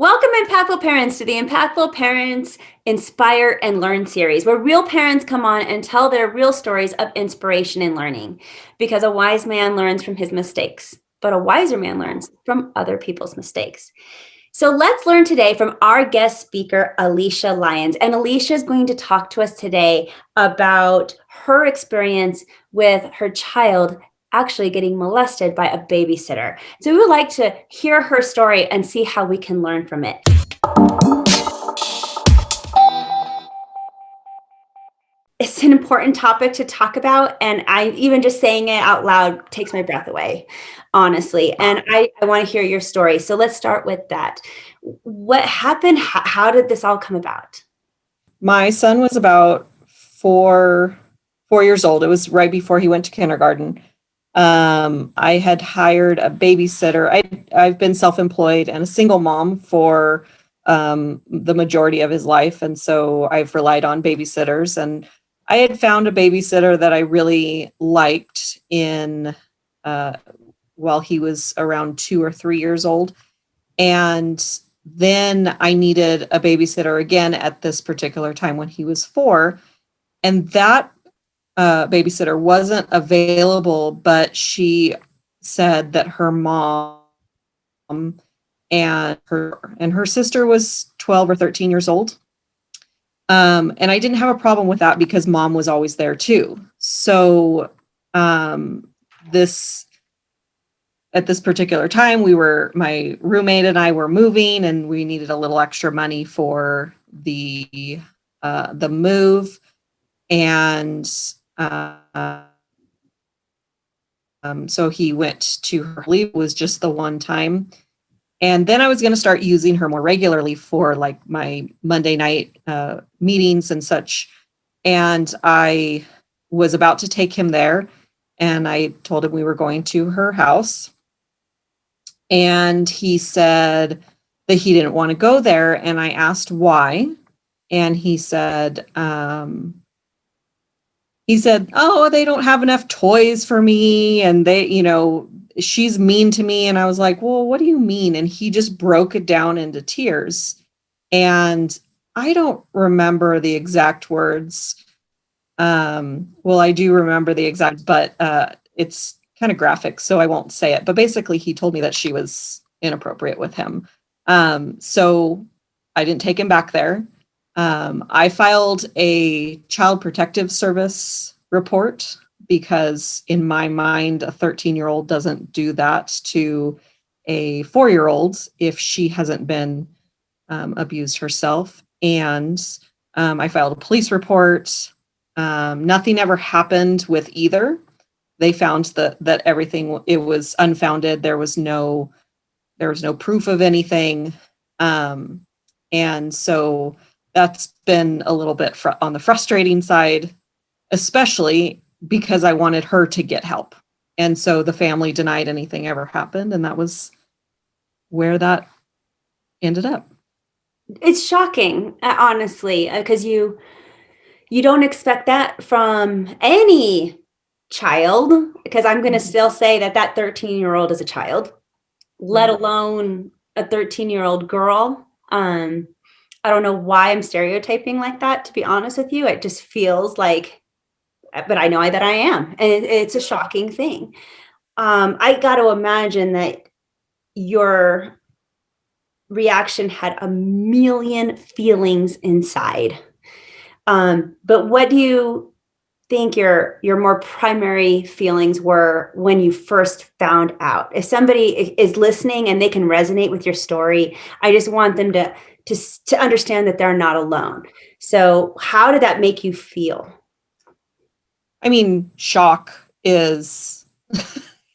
Welcome, Impactful Parents, to the Impactful Parents Inspire and Learn series, where real parents come on and tell their real stories of inspiration and learning. Because a wise man learns from his mistakes, but a wiser man learns from other people's mistakes. So let's learn today from our guest speaker, Alysia Lyons. And Alysia is going to talk to us today about her experience with her child actually getting molested by a babysitter. So we would like to hear her story and see how we can learn from it. It's an important topic to talk about, and I even just saying it out loud takes my breath away, honestly. And I want to hear your story. So let's start with that. What happened? How did this all come about? My son was about four years old. It was right before he went to kindergarten. I had hired a babysitter. I've been self-employed and a single mom for the majority of his life, and so I've relied on babysitters. And I had found a babysitter that I really liked in while he was around 2 or 3 years old, and then I needed a babysitter again at this particular time when he was 4, and that babysitter wasn't available, but she said that her mom and her sister was 12 or 13 years old. And I didn't have a problem with that because mom was always there too. So this at this particular time, my roommate and I were moving, and we needed a little extra money for the move. And so he went to her. I believe it was just the one time. And then I was going to start using her more regularly for like my Monday night meetings and such. And I was about to take him there, and I told him we were going to her house. And he said that he didn't want to go there. And I asked why. And he said, oh, they don't have enough toys for me. And she's mean to me. And I was like, well, what do you mean? And he just broke it down into tears. And I don't remember the exact words. Well, I do remember the exact, but it's kind of graphic, so I won't say it. But basically, he told me that she was inappropriate with him. So I didn't take him back there. I filed a child protective service report because in my mind, a 13-year-old doesn't do that to a 4-year-old if she hasn't been abused herself. And I filed a police report. Nothing ever happened with either. They found that everything, it was unfounded. There was no proof of anything. And so that's been a little bit on the frustrating side, especially because I wanted her to get help. And so the family denied anything ever happened. And that was where that ended up. It's shocking, honestly, because you don't expect that from any child, because I'm going to still say that 13-year-old is a child, let alone a 13-year-old girl. I don't know why I'm stereotyping like that, to be honest with you. It just feels like, but I know that I am. And it's a shocking thing. I got to imagine that your reaction had a million feelings inside. But what do you think your more primary feelings were when you first found out? If somebody is listening and they can resonate with your story, I just want them to understand that they're not alone. So how did that make you feel? I mean, shock is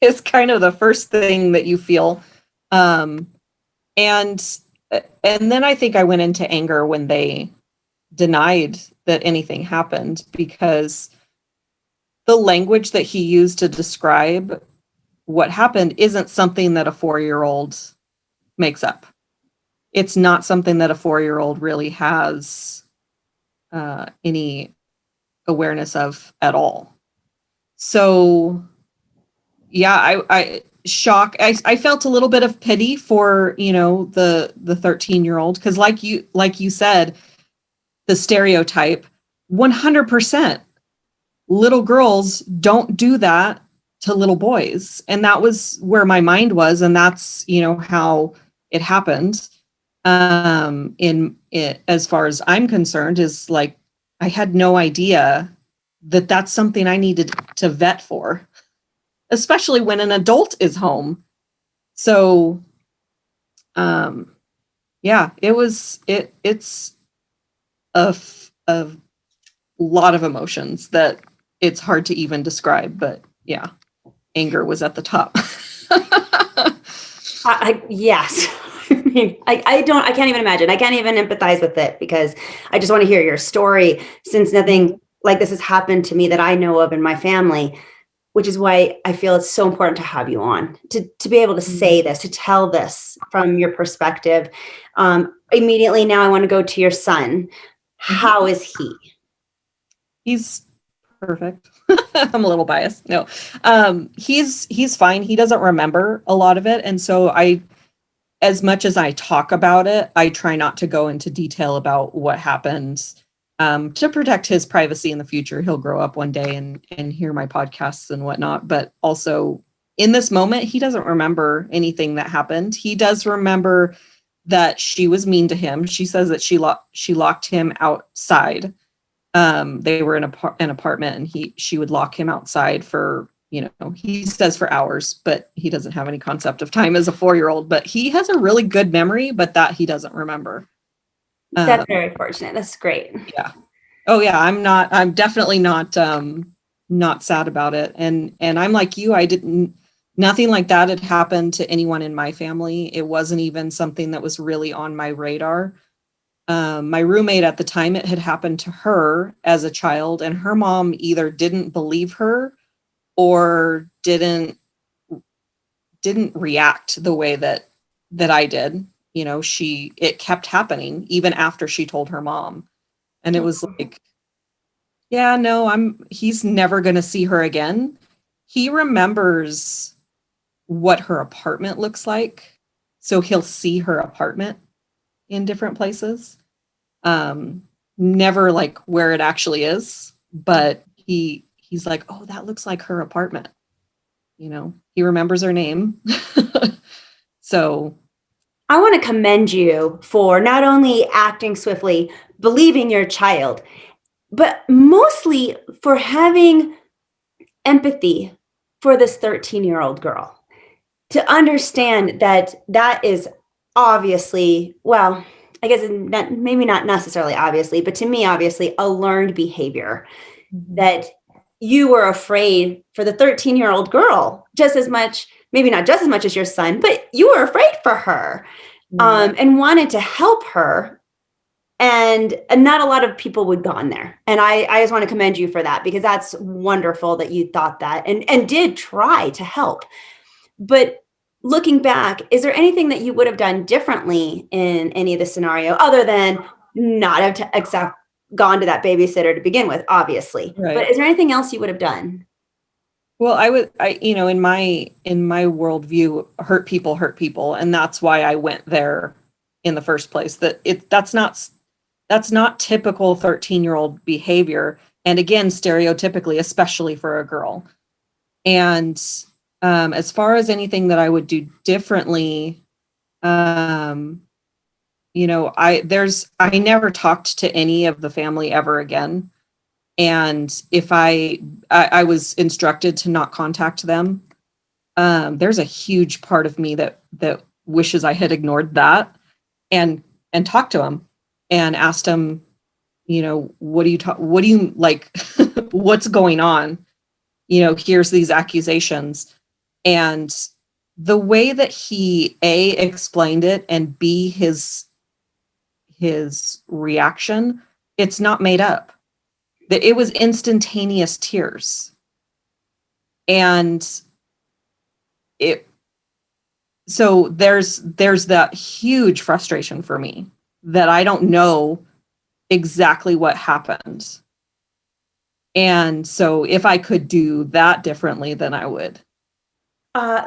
is kind of the first thing that you feel. And then I think I went into anger when they denied that anything happened, because the language that he used to describe what happened isn't something that a 4-year-old makes up. It's not something that a 4-year-old really has any awareness of at all. So yeah, shock. I felt a little bit of pity for, the 13-year-old, because like you said, the stereotype, 100% little girls don't do that to little boys. And that was where my mind was, and that's, how it happened. In it, as far as I'm concerned, is like, I had no idea that that's something I needed to vet for, especially when an adult is home. So, yeah, it's a lot of emotions that it's hard to even describe, but yeah, anger was at the top. Yes. I mean, I can't even imagine. I can't even empathize with it because I just want to hear your story since nothing like this has happened to me that I know of in my family, which is why I feel it's so important to have you on to be able to say this, to tell this from your perspective. Immediately now I want to go to your son. How is he? He's perfect. I'm a little biased. No. He's fine. He doesn't remember a lot of it. And so as much as I talk about it, I try not to go into detail about what happened, to protect his privacy in the future. He'll grow up one day and hear my podcasts and whatnot. But also in this moment, he doesn't remember anything that happened. He does remember that she was mean to him. She says that she locked him outside. They were in an apartment, and she would lock him outside for, he says for hours, but he doesn't have any concept of time as a 4-year-old, but he has a really good memory, but that he doesn't remember. That's very fortunate. That's great. Yeah. Oh yeah. I'm definitely not sad about it. And I'm like you, nothing like that had happened to anyone in my family. It wasn't even something that was really on my radar. My roommate at the time, it had happened to her as a child, and her mom either didn't believe her or didn't react the way that I did. It kept happening even after she told her mom. And it was like, yeah, no, he's never going to see her again. He remembers what her apartment looks like. So he'll see her apartment in different places. Never like where it actually is, but he's like, oh, that looks like her apartment. He remembers her name. So I want to commend you for not only acting swiftly, believing your child, but mostly for having empathy for this 13-year-old girl, to understand that that is obviously, well, I guess maybe not necessarily obviously, but to me, obviously, a learned behavior that you were afraid for the 13-year-old girl just as much, maybe not just as much as your son, but you were afraid for her, and wanted to help her. And not a lot of people would go on there. And I just want to commend you for that, because that's wonderful that you thought that and did try to help. But looking back, is there anything that you would have done differently in any of the scenario other than not have gone to that babysitter to begin with, obviously? Right. But is there anything else you would have done? Well, in my worldview, hurt people. And that's why I went there in the first place. That's not typical 13-year-old behavior. And again, stereotypically, especially for a girl. And as far as anything that I would do differently, I never talked to any of the family ever again. And if I was instructed to not contact them, there's a huge part of me that wishes I had ignored that and talked to them and asked them, what do you like, what's going on? Here's these accusations. And the way that he explained it, and B, his reaction, it's not made up. That it was instantaneous tears. And so there's that huge frustration for me that I don't know exactly what happened. And so if I could do that differently, then I would.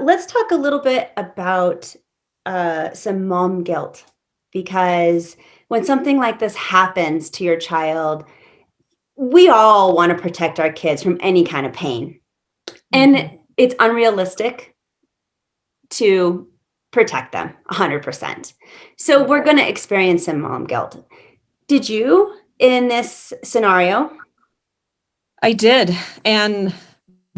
Let's talk a little bit about some mom guilt because when something like this happens to your child, we all want to protect our kids from any kind of pain. And Mhm. it's unrealistic to protect them 100%. So we're going to experience some mom guilt. Did you in this scenario? I did. And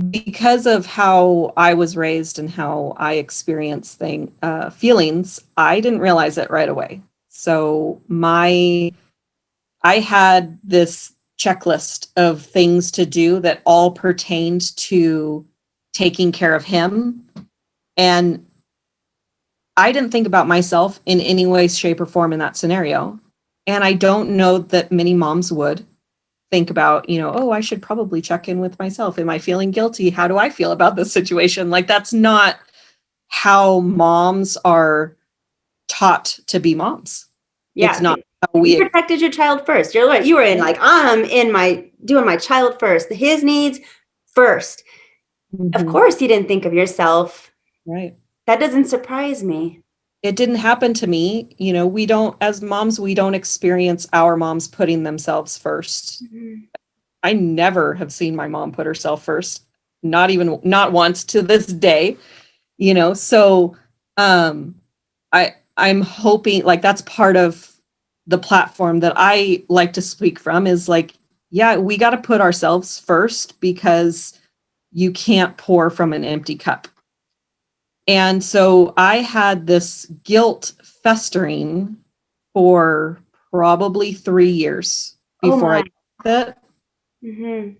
because of how I was raised and how I experienced feelings, I didn't realize it right away. So I had this checklist of things to do that all pertained to taking care of him. And I didn't think about myself in any way, shape, or form in that scenario. And I don't know that many moms would think about, oh, I should probably check in with myself. Am I feeling guilty? How do I feel about this situation? Like, that's not how moms are taught to be moms. It's Yeah, not how you we. protected your child first. You were in like, I'm in my doing my child first, his needs first. Of Mhm. course, you didn't think of yourself. Right. That doesn't surprise me. It didn't happen to me. We don't, as moms, we don't experience our moms putting themselves first. Mhm. I never have seen my mom put herself first, not once to this day, so um I'm hoping, like, that's part of the platform that I like to speak from, is like, yeah, we got to put ourselves first because you can't pour from an empty cup. And so I had this guilt festering for probably 3 years Oh before I my. did it. Mhm.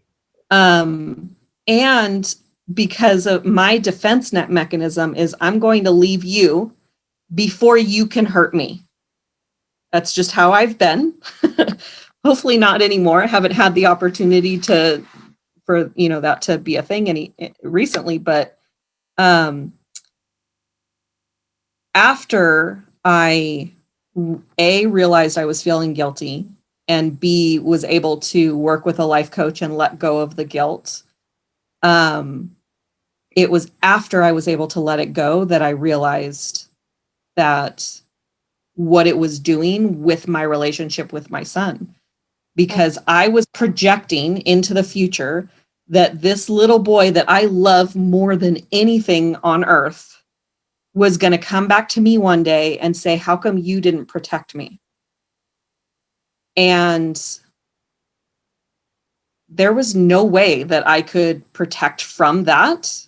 Um, and because of my defense net mechanism is, I'm going to leave you before you can hurt me. That's just how I've been. Hopefully not anymore. I haven't had the opportunity for that to be a thing any recently, but um after I A, realized I was feeling guilty, and B, was able to work with a life coach and let go of the guilt. Um it was after I was able to let it go that I realized that what it was doing with my relationship with my son, because I was projecting into the future that this little boy that I love more than anything on earth was going to come back to me one day and say, how come you didn't protect me? And there was no way that I could protect from that,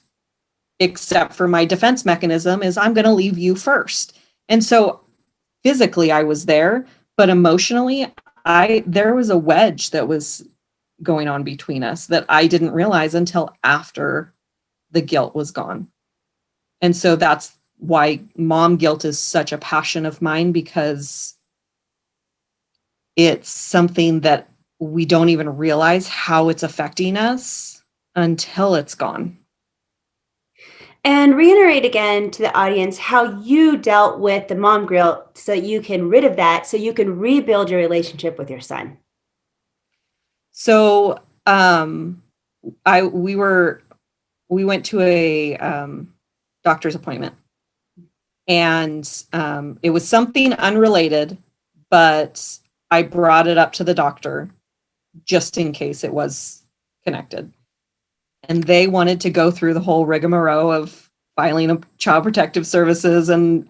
except for my defense mechanism is, I'm going to leave you first. And so physically I was there, but emotionally there was a wedge that was going on between us that I didn't realize until after the guilt was gone. And so that's why mom guilt is such a passion of mine, because it's something that we don't even realize how it's affecting us until it's gone. And reiterate again to the audience how you dealt with the mom guilt so you can rid of that, so you can rebuild your relationship with your son. So I we went to a doctor's appointment, and it was something unrelated, but I brought it up to the doctor just in case it was connected. And they wanted to go through the whole rigmarole of filing a child protective services and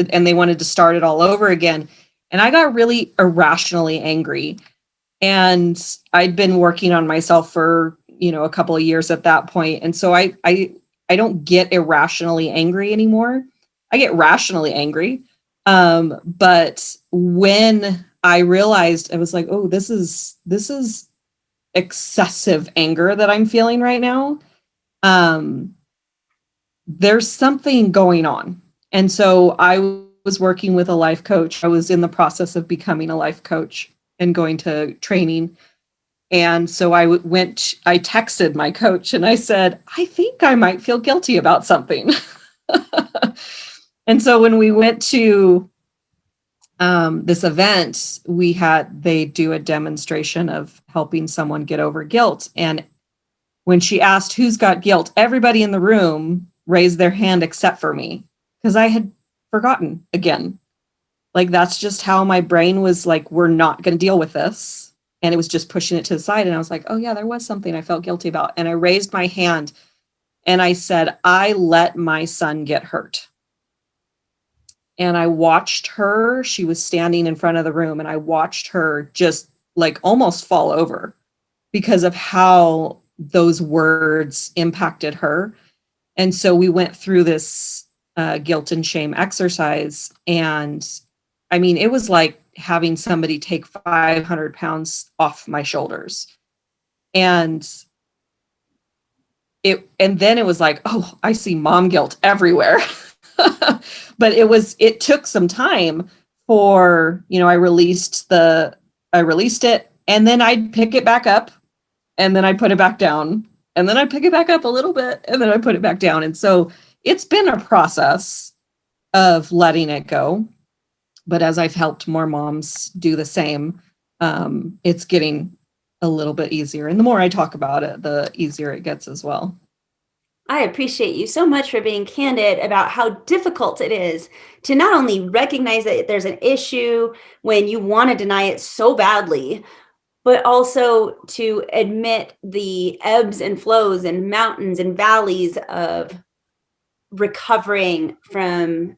they wanted to start it all over again. And I got really irrationally angry. And I'd been working on myself for, a couple of years at that point. And so I don't get irrationally angry anymore. I get rationally angry. But when I realized, I was like, oh, this is excessive anger that I'm feeling right now. Um, there's something going on. And so I was working with a life coach. I was in the process of becoming a life coach and going to training. And so I texted my coach and I said, I think I might feel guilty about something. And so when we went to this event, they do a demonstration of helping someone get over guilt. And when she asked who's got guilt, everybody in the room raise their hand except for me because I had forgotten again. Like, that's just how my brain was like, we're not going to deal with this. And it was just pushing it to the side. And I was like, oh, yeah, there was something I felt guilty about. And I raised my hand and I said, I let my son get hurt. And I watched her. She was standing in front of the room and I watched her just like almost fall over because of how those words impacted her. And so we went through this guilt and shame exercise. And I mean, it was like having somebody take 500 pounds off my shoulders. And then it was like, oh, I see mom guilt everywhere. But it took some time for, I released it, and then I'd pick it back up, and then I put it back down, and then I pick it back up a little bit, and then I put it back down. And so it's been a process of letting it go. But as I've helped more moms do the same, it's getting a little bit easier. And the more I talk about it, the easier it gets as well. I appreciate you so much for being candid about how difficult it is to not only recognize that there's an issue when you want to deny it so badly, but also to admit the ebbs and flows and mountains and valleys of recovering from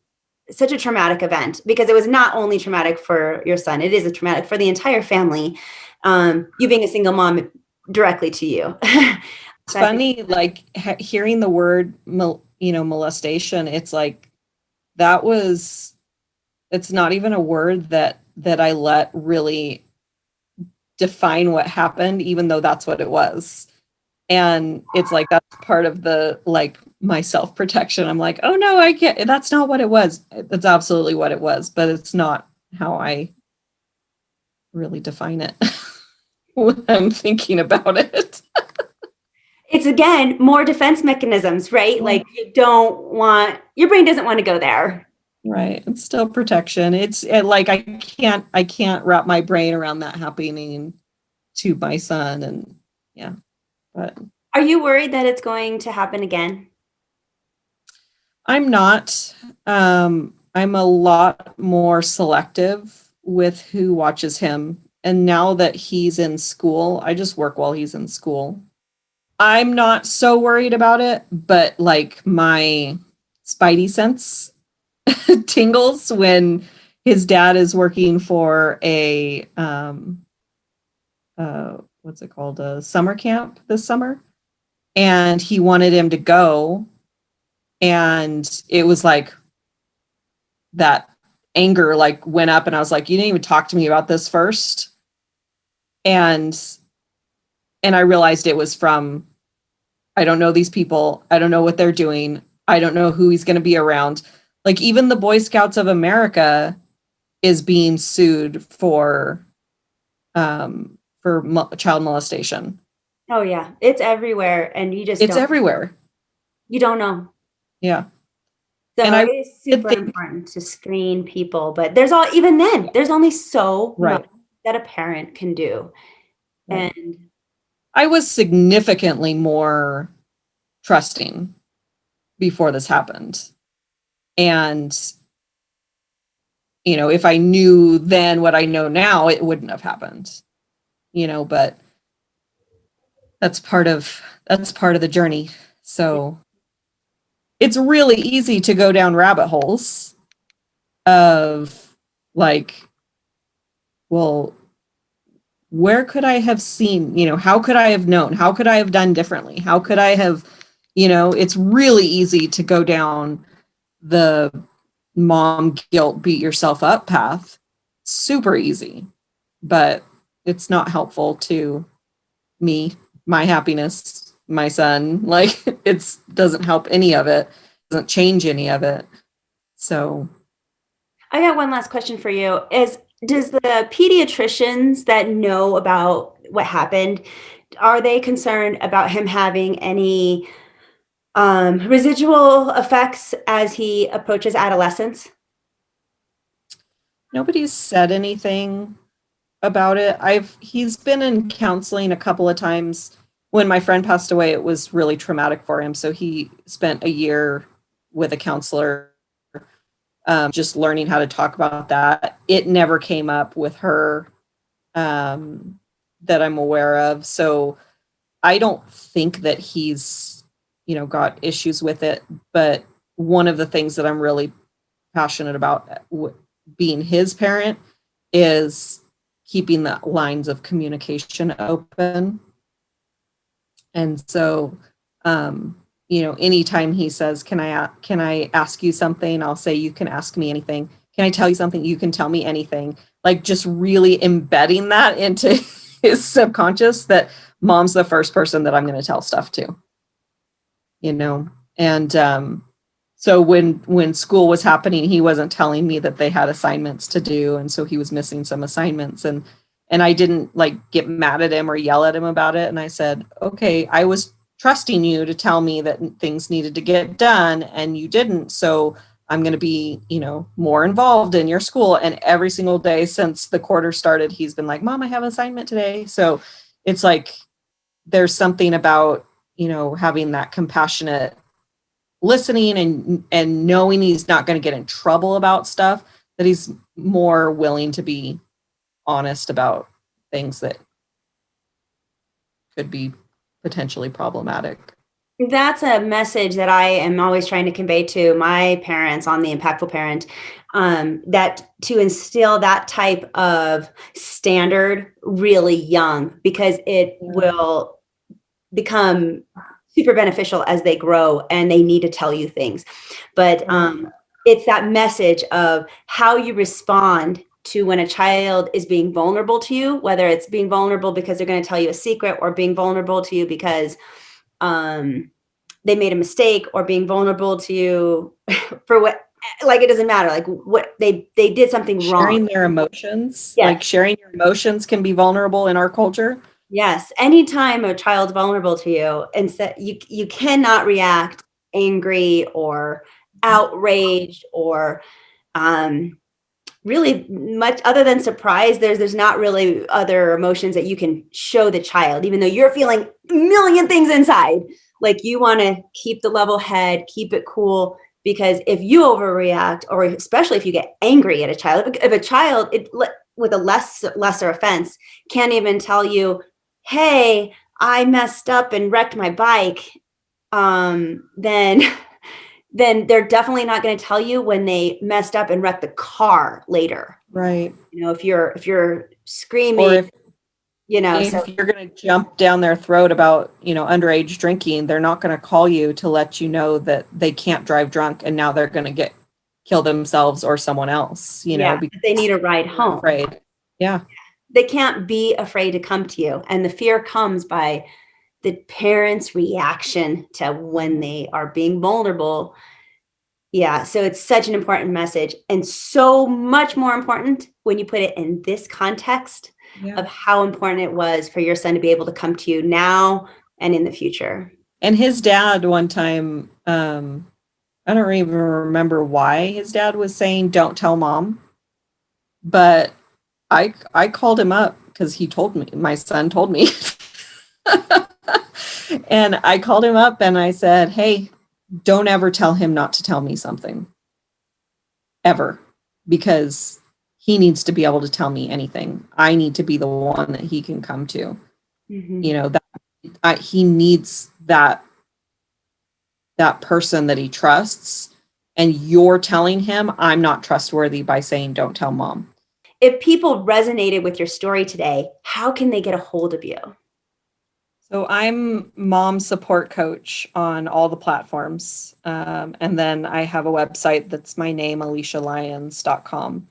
such a traumatic event, because it was not only traumatic for your son, it is a traumatic for the entire family. You being a single mom directly to you. It's funny, like hearing the word, molestation. It's like, it's not even a word that I let really define what happened, even though that's what it was. And it's like, that's part of the, like, my self-protection. I'm like, oh no, I can't, that's not what it was. That's absolutely what it was, but it's not how I really define it when I'm thinking about it. It's, again, more defense mechanisms, right? Like, your brain doesn't want to go there. Right. It's still protection. It's like, I can't wrap my brain around that happening to my son. And yeah, but Are you worried that it's going to happen again? I'm not. I'm a lot more selective with who watches him. And now that he's in school, I just work while he's in school. I'm not so worried about it, but like my spidey sense tingles when his dad is working for a what's it called, a summer camp this summer, and he wanted him to go, and it was like that anger like went up, and I was like, you didn't even talk to me about this first. And I realized it was from, I don't know these people, I don't know what they're doing, I don't know who he's going to be around. Like, even the Boy Scouts of America is being sued for child molestation. Oh yeah, it's everywhere, and you just It's don't. everywhere. You don't know. Yeah. So And I it is super think, important to screen people, but even then, there's only so much right, that a parent can do. right. And I was significantly more trusting before this happened. And, if I knew then what I know now, it wouldn't have happened, but that's part of the journey. So it's really easy to go down rabbit holes of like, well, where could I have seen, how could I have known? How could I have done differently? How could I have, it's really easy to go down the mom guilt, beat yourself up path. Super easy, but it's not helpful to me, my happiness, my son. Like, it doesn't help any of it, doesn't change any of it. So I got one last question for you. Does the pediatricians that know about what happened, are they concerned about him having any residual effects as he approaches adolescence? nobody's said anything about it. He's been in counseling a couple of times, when my friend passed away, it was really traumatic for him. So he spent a year with a counselor, just learning how to talk about that. It never came up with her, that I'm aware of. So I don't think that he's, got issues with it. But one of the things that I'm really passionate about being his parent is keeping the lines of communication open. And so, anytime he says, can I ask you something? I'll say, you can ask me anything. Can I tell you something? You can tell me anything. Like, just really embedding that into his subconscious that mom's the first person that I'm going to tell stuff to, and, so when school was happening, he wasn't telling me that they had assignments to do. And so he was missing some assignments, and I didn't like get mad at him or yell at him about it. And I said, okay, I was trusting you to tell me that things needed to get done and you didn't. So I'm going to be, more involved in your school. And every single day since the quarter started, he's been like, Mom, I have an assignment today. So it's like, there's something about, having that compassionate listening and knowing he's not going to get in trouble about stuff, that he's more willing to be honest about things that could be potentially problematic. That's a message that I am always trying to convey to my parents on the Impactful Parent, that to instill that type of standard really young, because it will become super beneficial as they grow and they need to tell you things. But it's that message of how you respond to when a child is being vulnerable to you, whether it's being vulnerable because they're going to tell you a secret, or being vulnerable to you because they made a mistake, or being vulnerable to you for what, like, it doesn't matter, like what they did something wrong. Sharing their emotions, Yes. like sharing your emotions can be vulnerable in our culture. Yes. Anytime a child's vulnerable to you, instead you cannot react angry or outraged or really much other than surprise. There's not really other emotions that you can show the child, even though you're feeling a million things inside. Like, you want to keep the level head, keep it cool, because if you overreact, or especially if you get angry at a child, if a child with a lesser offense can't even tell you, hey, I messed up and wrecked my bike, then then they're definitely not going to tell you when they messed up and wrecked the car later. Right. If you're screaming, Or so if you're going to jump down their throat about, underage drinking, they're not going to call you to let you know that they can't drive drunk and now they're going to kill themselves or someone else, because they need a ride they're home. afraid. Yeah. They can't be afraid to come to you. And the fear comes by the parent's reaction to when they are being vulnerable. Yeah. So it's such an important message, and so much more important when you put it in this context of how important it was for your son to be able to come to you now and in the future. And his dad one time, I don't even remember why his dad was saying, don't tell mom. But I called him up because he told me, my son told me. And I called him up and I said, hey, don't ever tell him not to tell me something. Ever. Because he needs to be able to tell me anything. I need to be the one that he can come to. Mm-hmm. He needs that person that he trusts. And you're telling him I'm not trustworthy by saying, don't tell mom. If people resonated with your story today, how can they get a hold of you? So I'm mom support coach on all the platforms. And then I have a website that's my name, AlysiaLyons.com.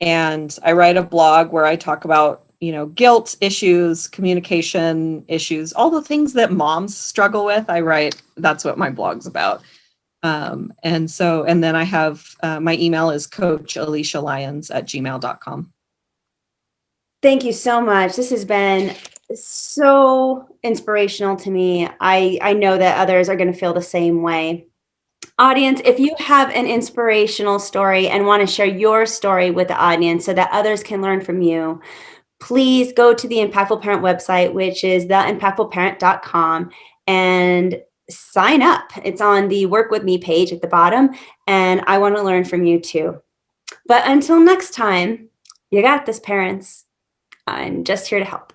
And I write a blog where I talk about, guilt issues, communication issues, all the things that moms struggle with. That's what my blog's about. And then I have, my email is coach@AlysiaLyons@gmail.com. Thank you so much. This has been so inspirational to me. I know that others are going to feel the same way. Audience, if you have an inspirational story and want to share your story with the audience so that others can learn from you, please go to the Impactful Parent website, which is theimpactfulparent.com, and sign up. It's on the Work With Me page at the bottom, and I want to learn from you too. But until next time, you got this, parents. I'm just here to help.